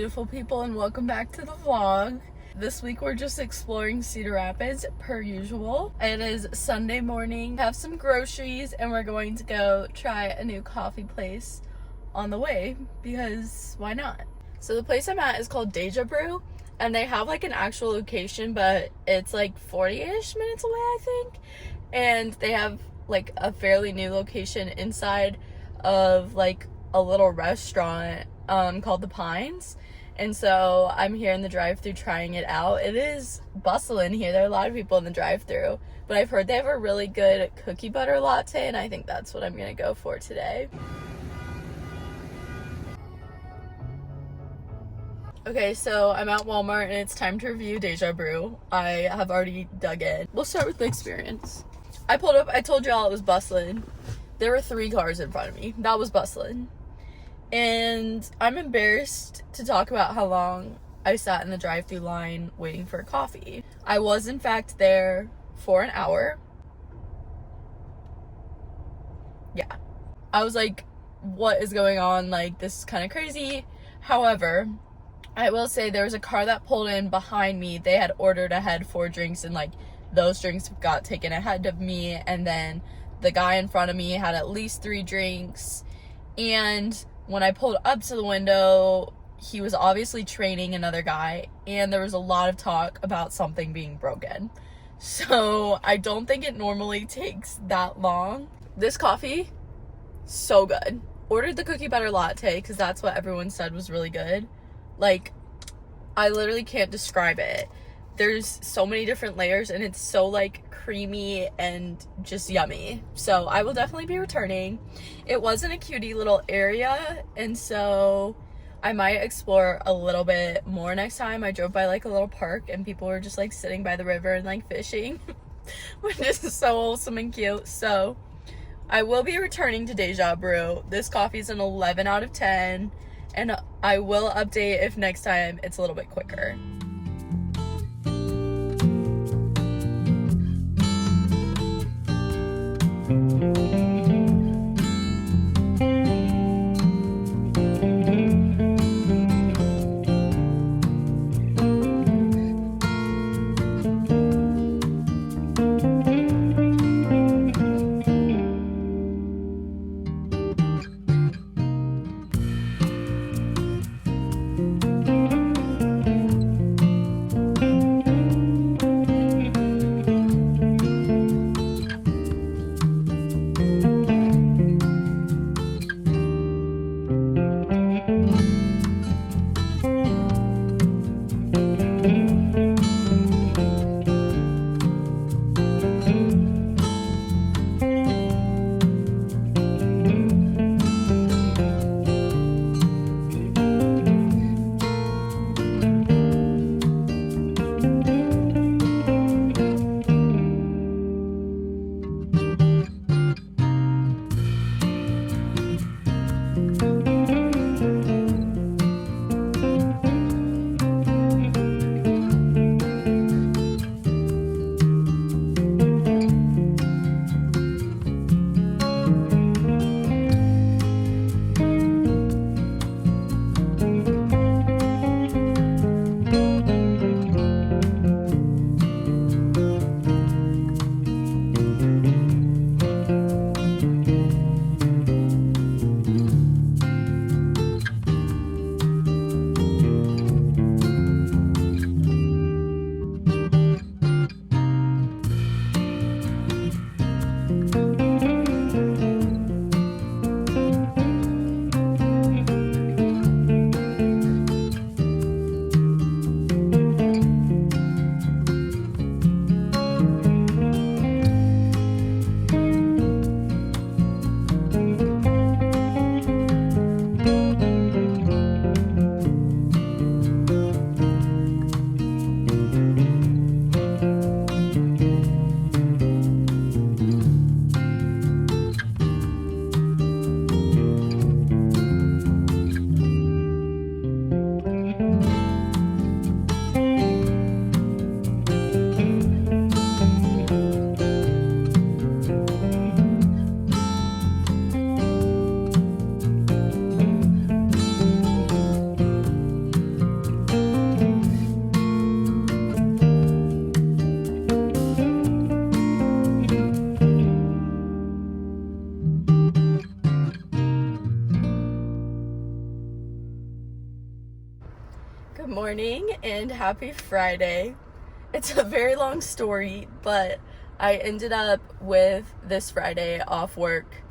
beautiful people, and welcome back to the vlog. This week we're just exploring Cedar Rapids per usual. It is Sunday morning, have some groceries, and we're going to go try a new coffee place on the way because why not? So the place I'm at is called Deja Brew, and they have like an actual location, but it's like 40-ish minutes away, I think. And they have like a fairly new location inside of like a little restaurant called the Pines. And so I'm here in the drive-thru trying it out. It is bustling here. There are a lot of people in the drive-thru, but I've heard they have a really good cookie butter latte, and I think that's what I'm gonna go for today. Okay, so I'm at Walmart and it's time to review Deja Brew. I have already dug in. We'll start with the experience. I pulled up, I told y'all it was bustling. There were 3 cars in front of me. That was bustling. And I'm embarrassed to talk about how long I sat in the drive-thru line waiting for a coffee. I was in fact there for an hour. Yeah. I was like, what is going on? Like, this is kind of crazy. However, I will say there was a car that pulled in behind me. They had ordered ahead 4 drinks, and like those drinks got taken ahead of me, and then the guy in front of me had at least 3 drinks. And when I pulled up to the window, he was obviously training another guy, and there was a lot of talk about something being broken. So I don't think it normally takes that long. This coffee, so good. Ordered the cookie butter latte because that's what everyone said was really good. Like, I literally can't describe it. There's so many different layers, and it's so like creamy and just yummy. So I will definitely be returning. It was in a cutie little area, and so I might explore a little bit more next time. I drove by like a little park, and people were just like sitting by the river and like fishing, which is so wholesome and cute. So I will be returning to Deja Brew. This coffee is an 11 out of 10, and I will update if next time it's a little bit quicker. and happy Friday. It's a very long story, but I ended up with this Friday off work.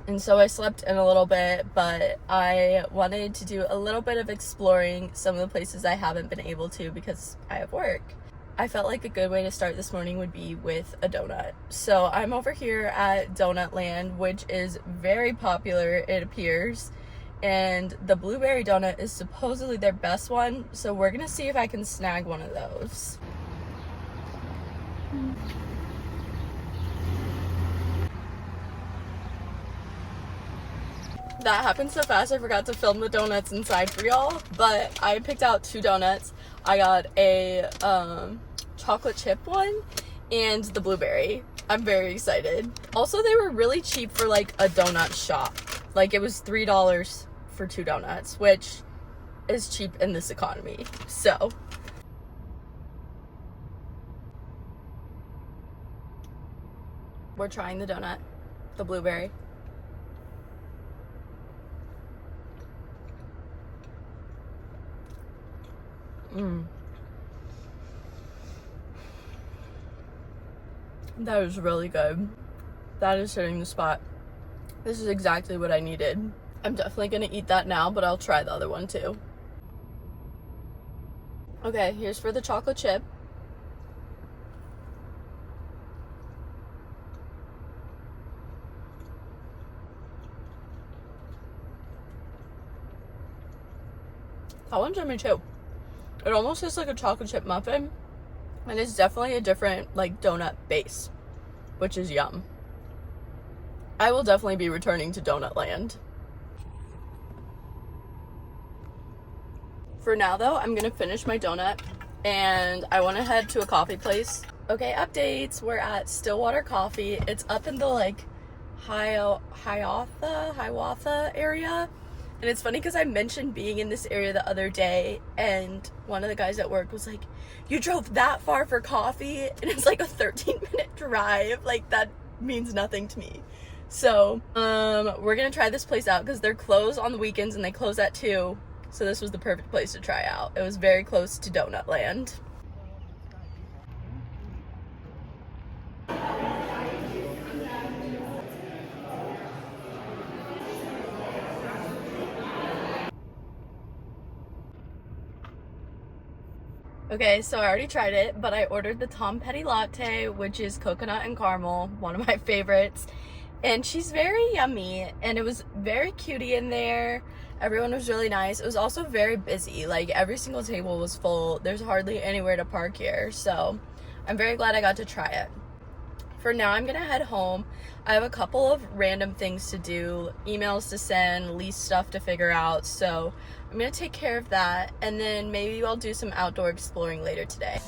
And so I slept in a little bit, but I wanted to do a little bit of exploring some of the places I haven't been able to because I have work. I felt like a good way to start this morning would be with a donut. So I'm over here at Donut Land, which is very popular, it appears. And the blueberry donut is supposedly their best one, so we're gonna see if I can snag one of those. That happened so fast I forgot to film the donuts inside for y'all, but I picked out 2 donuts. I got a chocolate chip one and the blueberry. I'm very excited. Also, they were really cheap for like a donut shop. Like, it was $3 for 2 donuts, which is cheap in this economy. So we're trying the donut, the blueberry. That is really good. That is hitting the spot. This is exactly what I needed. I'm definitely gonna eat that now, but I'll try the other one too. Okay, here's for the chocolate chip. That one's yummy too. It almost tastes like a chocolate chip muffin, and it's definitely a different like donut base, which is yum. I will definitely be returning to Donut Land. For now though, I'm gonna finish my donut and I want to head to a coffee place. Okay, updates. We're at Stillwater Coffee. It's up in the like Hiawatha area. And it's funny because I mentioned being in this area the other day, and one of the guys at work was like, "You drove that far for coffee?" And it's like a 13-minute drive. Like, that means nothing to me. So we're gonna try this place out because they're closed on the weekends and they close at 2. So this was the perfect place to try out. It was very close to Donut Land. Okay, so I already tried it, but I ordered the Tom Petty latte, which is coconut and caramel, one of my favorites. And she's very yummy, and it was very cutie in there. Everyone was really nice. It was also very busy. Like, every single table was full. There's hardly anywhere to park here, so I'm very glad I got to try it. For now, I'm gonna head home. I have a couple of random things to do, emails to send, lease stuff to figure out, so I'm gonna take care of that, and then maybe I'll do some outdoor exploring later today.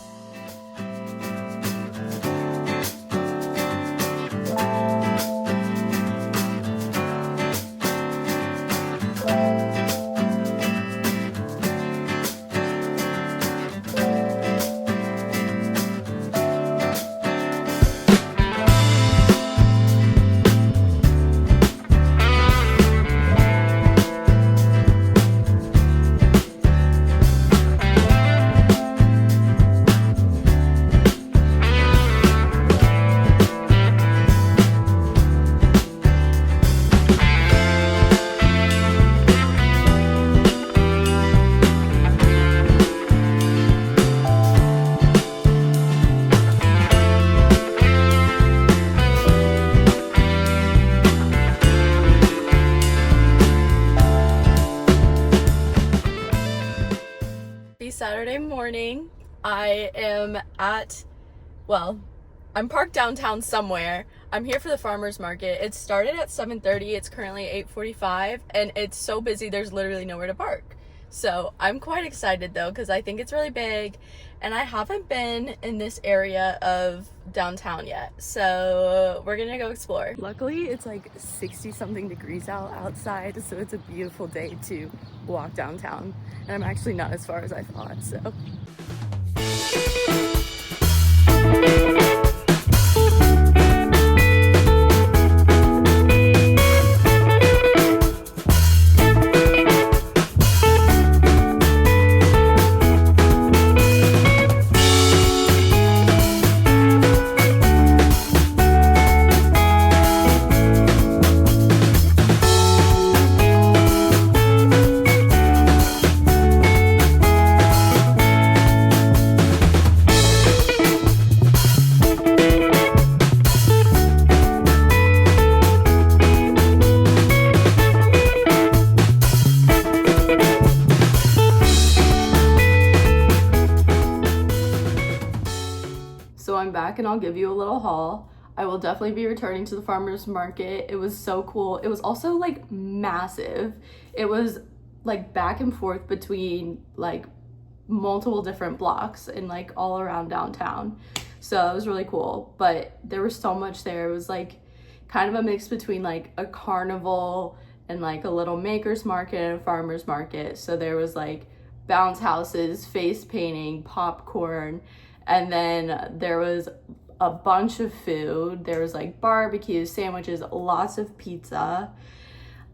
Saturday morning, I am I'm parked downtown somewhere. I'm here for the farmer's market. It started at 7:30. It's currently 8:45, and it's so busy there's literally nowhere to park. So I'm quite excited though, because I think it's really big, and I haven't been in this area of downtown yet. So we're gonna go explore. Luckily, it's like 60 something degrees outside, so it's a beautiful day to walk downtown. And I'm actually not as far as I thought, so. back and I'll give you a little haul. I will definitely be returning to the farmer's market. It was so cool. It was also like massive. It was like back and forth between like multiple different blocks and like all around downtown. So it was really cool, but there was so much there. It was like kind of a mix between like a carnival and like a little maker's market and a farmer's market. So there was like bounce houses, face painting, popcorn, and then there was a bunch of food. There was like barbecue, sandwiches, lots of pizza,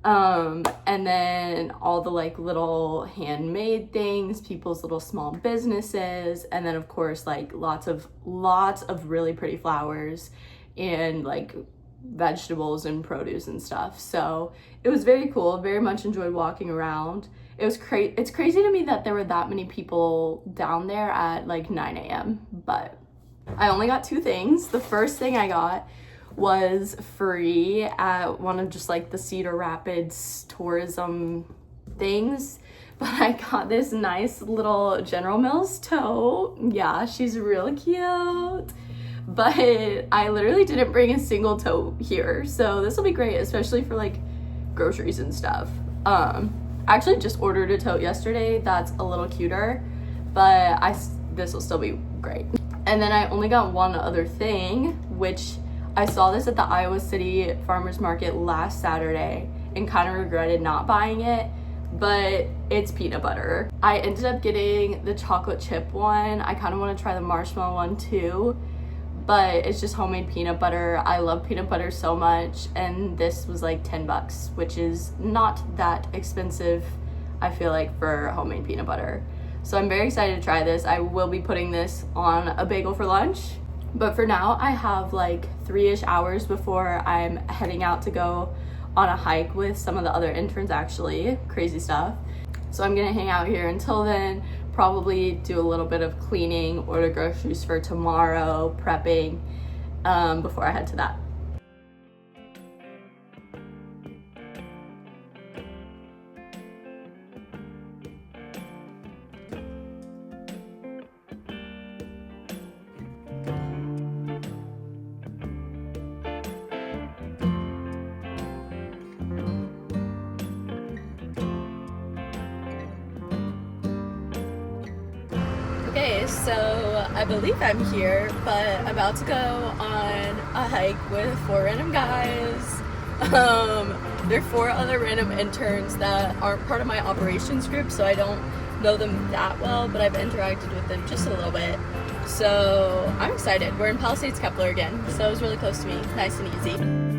and then all the like little handmade things, people's little small businesses, and then of course like lots of really pretty flowers and like vegetables and produce and stuff. So it was very cool. Very much enjoyed walking around. It was it's crazy to me that there were that many people down there at like 9 a.m. But I only got 2 things. The first thing I got was free at one of just like the Cedar Rapids tourism things, but I got this nice little General Mills tote. Yeah, she's real cute. But I literally didn't bring a single tote here, so this will be great, especially for like groceries and stuff. I actually just ordered a tote yesterday that's a little cuter, but this will still be great. And then I only got one other thing, which I saw this at the Iowa City Farmers Market last Saturday and kind of regretted not buying it, but it's peanut butter. I ended up getting the chocolate chip one. I kind of want to try the marshmallow one too, but it's just homemade peanut butter. I love peanut butter so much, and this was like 10 bucks, which is not that expensive, I feel like, for homemade peanut butter. So I'm very excited to try this. I will be putting this on a bagel for lunch, but for now I have like 3-ish hours before I'm heading out to go on a hike with some of the other interns, actually. Crazy stuff. So I'm gonna hang out here until then, probably do a little bit of cleaning, order groceries for tomorrow, prepping, before I head to that. Okay, so I believe I'm here, but about to go on a hike with 4 random guys. There are 4 other random interns that aren't part of my operations group, so I don't know them that well, but I've interacted with them just a little bit. So I'm excited. We're in Palisades, Kepler again, so it was really close to me, nice and easy.